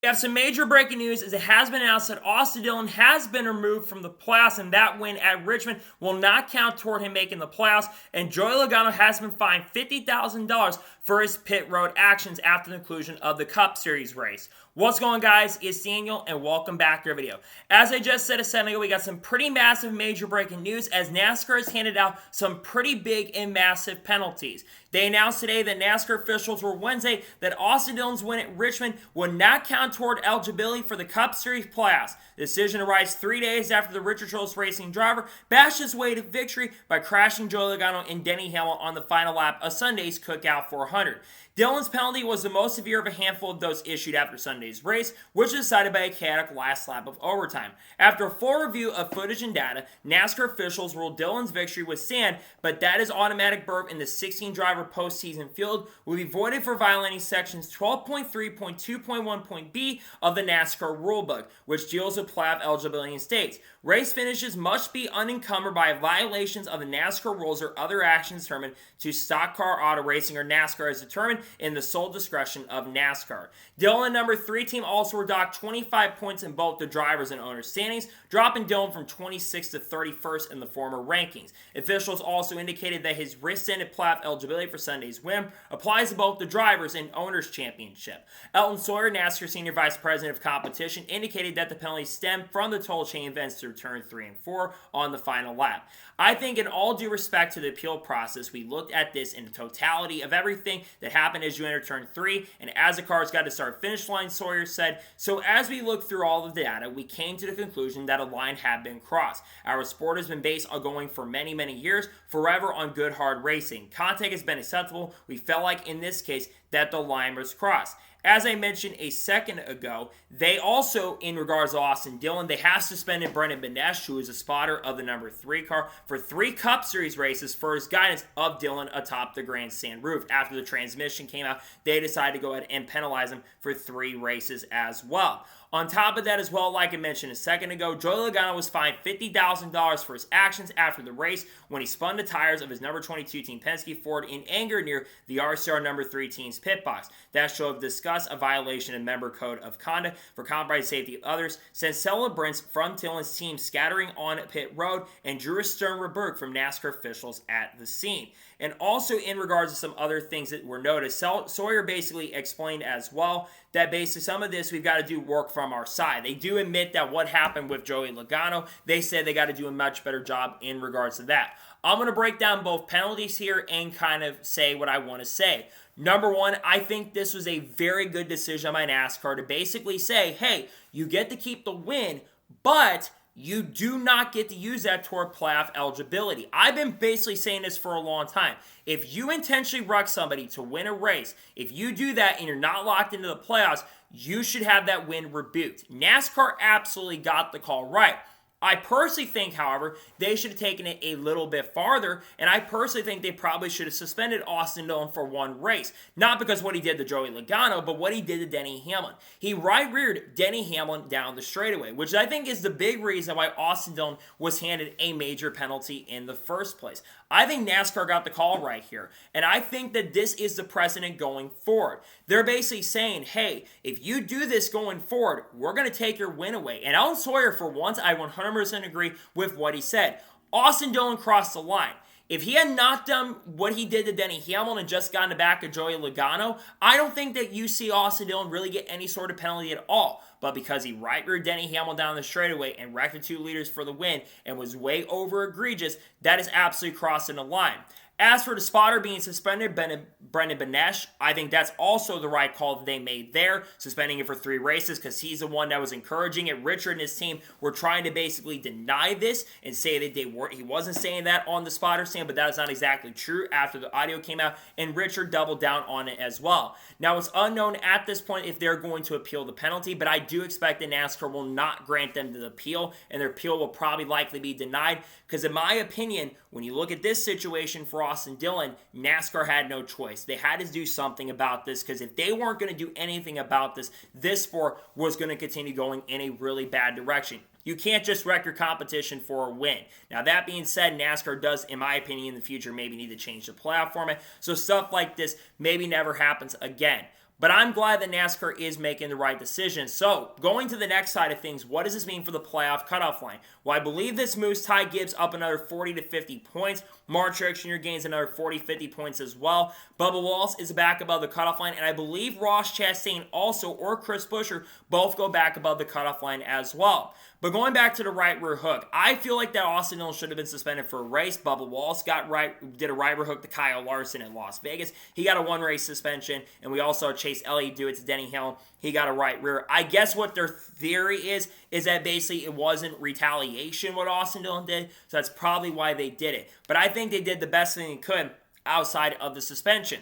We have some major breaking news as it has been announced that Austin Dillon has been removed from the playoffs, and that win at Richmond will not count toward him making the playoffs. And Joey Logano has been fined $50,000 for his pit road actions after the conclusion of the Cup Series race. What's going on, guys? It's Daniel, and welcome back to our video. As I just said a second ago, we got some pretty massive major breaking news as NASCAR has handed out some pretty big and massive penalties. They announced today that NASCAR officials were Wednesday that Austin Dillon's win at Richmond would not count toward eligibility for the Cup Series playoffs. The decision arrives 3 days after the Richard Childress Racing driver bashed his way to victory by crashing Joey Logano and Denny Hamlin on the final lap of Sunday's Cookout 400. Dillon's penalty was the most severe of a handful of those issued after Sunday's race, which was decided by a chaotic last lap of overtime. After a full review of footage and data, NASCAR officials ruled Dillon's victory was sand, but that his automatic berth in the 16-driver postseason field will be voided for violating sections 12.3.2.1.b of the NASCAR rulebook, which deals with playoff eligibility and states. Race finishes must be unencumbered by violations of the NASCAR rules or other actions determined to stock car auto racing or NASCAR as determined in the sole discretion of NASCAR. Dillon, number 3 team, also were docked 25 points in both the drivers and owners standings, dropping Dillon from 26th to 31st in the former rankings. Officials also indicated that his rescinded playoff eligibility for Sunday's win applies to both the drivers and owners championship. Elton Sawyer, NASCAR Senior Vice President of Competition, indicated that the penalty stemmed from the total chain events through turn 3 and 4 on the final lap. I think in all due respect to the appeal process, we looked at this in the totality of everything that happened as you enter turn 3, and as the cars got to start-finish line, Sawyer said, so as we looked through all of the data, we came to the conclusion that a line had been crossed. Our sport has been based on going for many, many years, forever on good, hard racing. Contact has been acceptable. We felt like, in this case, that the line was crossed. As I mentioned a second ago, they also, in regards to Austin Dillon, they have suspended Brendan Benesh, who is a spotter of the number 3 car, for 3 Cup Series races for his guidance of Dillon atop the grandstand roof. After the transmission came out, they decided to go ahead and penalize him for 3 races as well. On top of that as well, like I mentioned a second ago, Joey Logano was fined $50,000 for his actions after the race when he spun the tires of his number 22 team Penske Ford in anger near the RCR number 3 team's pit box. That show have discussed a violation of member code of conduct for compromising safety of others, sent celebrants from Dillon's team scattering on pit road, and drew a stern rebuke from NASCAR officials at the scene. And also in regards to some other things that were noticed, Sawyer basically explained as well that basically some of this we've got to do work from our side. They do admit that what happened with Joey Logano, they said they got to do a much better job in regards to that. I'm going to break down both penalties here and kind of say what I want to say. Number 1, I think this was a very good decision by NASCAR to basically say, hey, you get to keep the win, but you do not get to use that toward playoff eligibility. I've been basically saying this for a long time. If you intentionally wreck somebody to win a race, if you do that and you're not locked into the playoffs, you should have that win rebuked. NASCAR absolutely got the call right. I personally think, however, they should have taken it a little bit farther, and I personally think they probably should have suspended Austin Dillon for 1 race. Not because what he did to Joey Logano, but what he did to Denny Hamlin. He right-reared Denny Hamlin down the straightaway, which I think is the big reason why Austin Dillon was handed a major penalty in the first place. I think NASCAR got the call right here, and I think that this is the precedent going forward. They're basically saying, hey, if you do this going forward, we're going to take your win away. And Elton Sawyer, for once, I 100% agree with what he said. Austin Dillon crossed the line. If he had not done what he did to Denny Hamlin and just gotten the back of Joey Logano, I don't think that you see Austin Dillon really get any sort of penalty at all. But because he right-reared Denny Hamlin down the straightaway and wrecked the 2 leaders for the win and was way over egregious, that is absolutely crossing the line. As for the spotter being suspended, Brendan Benesh, I think that's also the right call that they made there, suspending him for 3 races because he's the one that was encouraging it. Richard and his team were trying to basically deny this and say that he wasn't saying that on the spotter stand, but that is not exactly true after the audio came out, and Richard doubled down on it as well. Now, it's unknown at this point if they're going to appeal the penalty, but I do expect that NASCAR will not grant them the appeal, and their appeal will probably likely be denied because, in my opinion, when you look at this situation for Austin Dillon, NASCAR had no choice. They had to do something about this because if they weren't going to do anything about this, this sport was going to continue going in a really bad direction. You can't just wreck your competition for a win. Now, that being said, NASCAR does, in my opinion, in the future maybe need to change the playoff format, so stuff like this maybe never happens again. But I'm glad that NASCAR is making the right decision. So, going to the next side of things, what does this mean for the playoff cutoff line? Well, I believe this moves Ty Gibbs up another 40 to 50 points. Mark Truex Jr. gains another 40, 50 points as well. Bubba Wallace is back above the cutoff line, and I believe Ross Chastain also, or Chris Buescher, both go back above the cutoff line as well. But going back to the right rear hook, I feel like that Austin Dillon should have been suspended for a race. Bubba Wallace did a right rear hook to Kyle Larson in Las Vegas. He got a one-race suspension, and we also saw Chase Elliott do it to Denny Hamlin. He got a right rear. I guess what their theory is that basically it wasn't retaliation what Austin Dillon did, so that's probably why they did it. But I think they did the best thing they could outside of the suspension.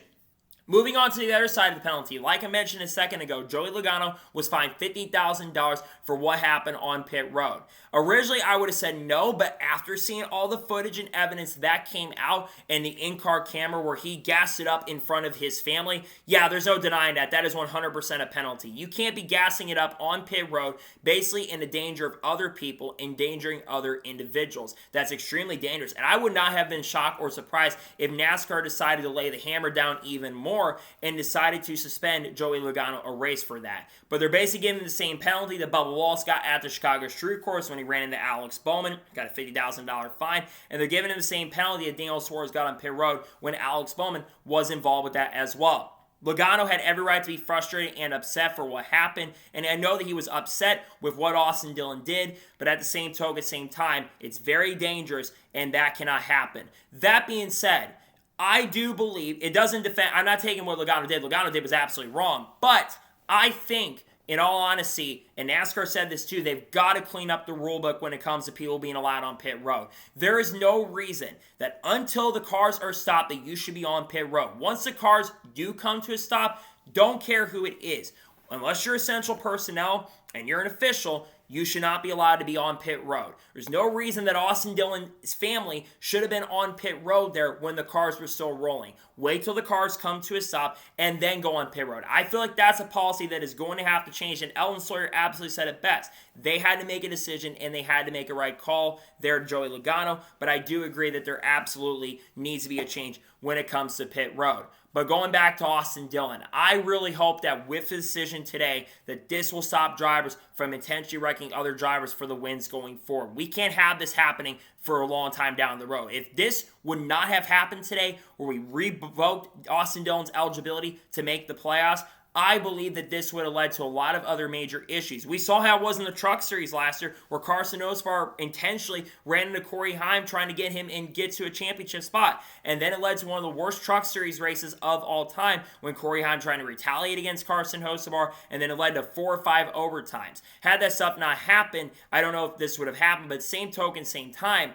Moving on to the other side of the penalty, like I mentioned a second ago, Joey Logano was fined $50,000 for what happened on pit road. Originally, I would have said no, but after seeing all the footage and evidence that came out and the in-car camera where he gassed it up in front of his family, yeah, there's no denying that. That is 100% a penalty. You can't be gassing it up on pit road, basically in the danger of other people, endangering other individuals. That's extremely dangerous, and I would not have been shocked or surprised if NASCAR decided to lay the hammer down even more and decided to suspend Joey Logano a race for that. But they're basically giving the same penalty that Bubba Wallace got at the Chicago Street Course when he ran into Alex Bowman, got a $50,000 fine, and they're giving him the same penalty that Daniel Suarez got on pit road when Alex Bowman was involved with that as well. Logano had every right to be frustrated and upset for what happened, and I know that he was upset with what Austin Dillon did, but at the same time, it's very dangerous, and that cannot happen. That being said, I do believe, it doesn't defend, I'm not taking what Logano did was absolutely wrong, but I think, in all honesty, and NASCAR said this too, they've got to clean up the rule book when it comes to people being allowed on pit road. There is no reason that until the cars are stopped that you should be on pit road. Once the cars do come to a stop, don't care who it is. Unless you're essential personnel and you're an official, you should not be allowed to be on pit road. There's no reason that Austin Dillon's family should have been on pit road there when the cars were still rolling. Wait till the cars come to a stop and then go on pit road. I feel like that's a policy that is going to have to change, and Ellen Sawyer absolutely said it best. They had to make a decision, and they had to make a right call there to Joey Logano, but I do agree that there absolutely needs to be a change when it comes to pit road. But going back to Austin Dillon, I really hope that with the decision today that this will stop drivers from intentionally wrecking other drivers for the wins going forward. We can't have this happening for a long time down the road. If this would not have happened today, where we revoked Austin Dillon's eligibility to make the playoffs, I believe that this would have led to a lot of other major issues. We saw how it was in the Truck Series last year, where Carson Osbar intentionally ran into Corey Heim trying to get him and get to a championship spot. And then it led to one of the worst Truck Series races of all time when Corey Heim trying to retaliate against Carson Hocevar, and then it led to 4 or 5 overtimes. Had that stuff not happened, I don't know if this would have happened, but same token, same time,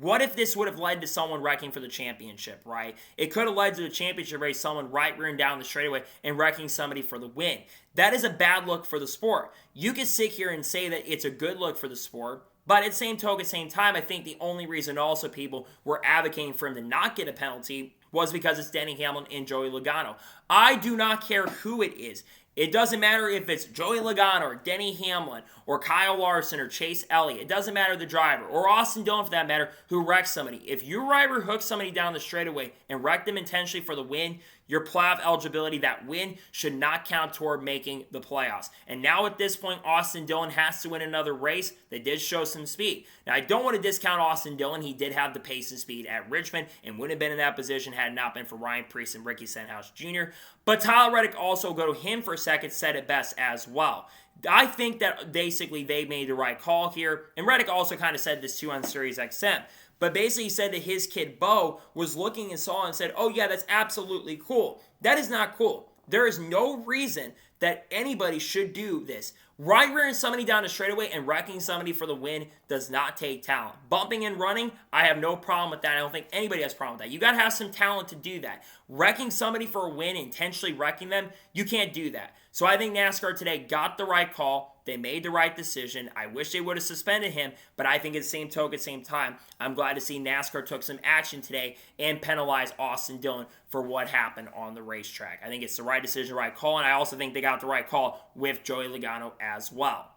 what if this would have led to someone wrecking for the championship, right? It could have led to the championship race, someone right rearing down the straightaway and wrecking somebody for the win. That is a bad look for the sport. You can sit here and say that it's a good look for the sport, but at the same token, same time, I think the only reason also people were advocating for him to not get a penalty was because it's Denny Hamlin and Joey Logano. I do not care who it is. It doesn't matter if it's Joey Logano or Denny Hamlin or Kyle Larson or Chase Elliott. It doesn't matter the driver or Austin Dillon for that matter who wrecks somebody. If you driver hooks somebody down the straightaway and wreck them intentionally for the win, your playoff eligibility, that win, should not count toward making the playoffs. And now at this point, Austin Dillon has to win another race. They did show some speed. Now, I don't want to discount Austin Dillon. He did have the pace and speed at Richmond and would have been in that position had it not been for Ryan Preece and Ricky Stenhouse Jr. But Tyler Reddick, also go to him for a second, said it best as well. I think that basically they made the right call here. And Reddick also kind of said this too on Sirius XM. But basically he said that his kid Bo was looking and saw and said, oh yeah, that's absolutely cool. That is not cool. There is no reason that anybody should do this. Right rearing somebody down the straightaway and wrecking somebody for the win does not take talent. Bumping and running, I have no problem with that. I don't think anybody has a problem with that. You got to have some talent to do that. Wrecking somebody for a win, intentionally wrecking them, you can't do that. So I think NASCAR today got the right call. They made the right decision. I wish they would have suspended him, but I think at the same token, same time, I'm glad to see NASCAR took some action today and penalized Austin Dillon for what happened on the racetrack. I think it's the right decision, right call, and I also think they got the right call with Joey Logano as well.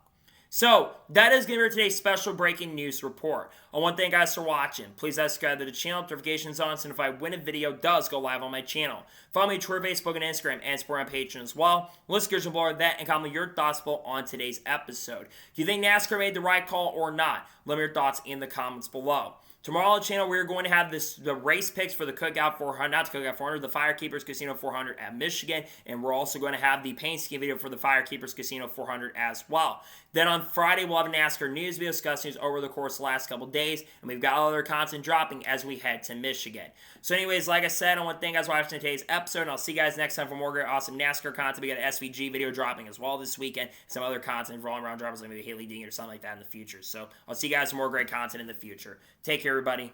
So, that is going to be today's special breaking news report. I want to thank you guys for watching. Please subscribe to the channel, notifications on, so notified when a video does go live on my channel. Follow me on Twitter, Facebook, and Instagram, and support my Patreon as well. Let's get below that and comment your thoughts below on today's episode. Do you think NASCAR made the right call or not? Let me know your thoughts in the comments below. Tomorrow on the channel, we're going to have the race picks for the Cookout 400, not the Cookout 400, the Firekeepers Casino 400 at Michigan, and we're also going to have the paint scheme video for the Firekeepers Casino 400 as well. Then on Friday, we'll have a NASCAR news video, discuss news over the course of the last couple days, and we've got other content dropping as we head to Michigan. So anyways, like I said, I want to thank you guys for watching today's episode, and I'll see you guys next time for more great, awesome NASCAR content. We got an SVG video dropping as well this weekend, some other content for all-around drivers like maybe Haley Dean or something like that in the future. So I'll see you guys for more great content in the future. Take care, everybody.